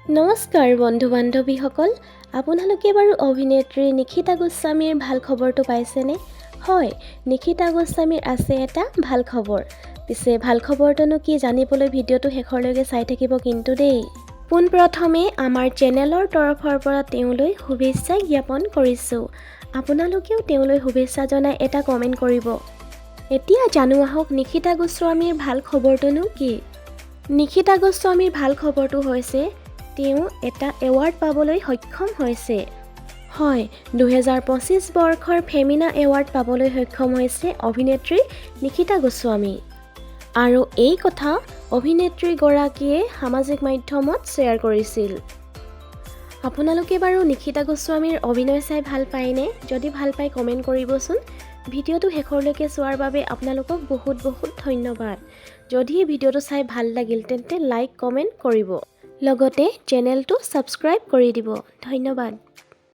নমস্কাৰ বন্ধু বান্ধৱীসকল, আপোনালোকে বাৰু অভিনেত্ৰী নিশিতা গোস্বামীৰ ভাল খবৰটো পাইছেনে? হয়, নিশিতা গোস্বামীৰ আছে এটা ভাল খবৰ। পিছে ভাল খবৰটোনো কি জানিবলৈ ভিডিঅ'টো শেষৰলৈকে চাই থাকিব কিন্তু দেই। পোনপ্ৰথমে আমাৰ চেনেলৰ তৰফৰ পৰা তেওঁলৈ শুভেচ্ছা জ্ঞাপন কৰিছোঁ। আপোনালোকেও তেওঁলৈ শুভেচ্ছা জনাই এটা কমেণ্ট কৰিব। এতিয়া জানো আহক নিশিতা গোস্বামীৰ ভাল খবৰটোনো কি। নিশিতা গোস্বামীৰ ভাল খবৰটো হৈছে তেওঁ এটা এৱাৰ্ড পাবলৈ সক্ষম হৈছে। হয়, 2025 বৰ্ষৰ ফেমিনা এৱাৰ্ড পাবলৈ সক্ষম হৈছে অভিনেত্ৰী নিশিতা গোস্বামী। আৰু এই কথা অভিনেত্ৰীগৰাকীয়ে সামাজিক মাধ্যমত শ্বেয়াৰ কৰিছিল। আপোনালোকে বাৰু নিশিতা গোস্বামীৰ অভিনয় চাই ভাল পায়নে? যদি ভাল পায় কমেণ্ট কৰিবচোন। ভিডিঅ'টো শেষৰলৈকে চোৱাৰ বাবে আপোনালোকক বহুত বহুত ধন্যবাদ। যদি এই ভিডিঅ'টো চাই ভাল লাগিল তেন্তে লাইক কমেণ্ট কৰিব। লগতে চেনেলটো ছাবস্ক্ৰাইব কৰি দিব। ধন্যবাদ।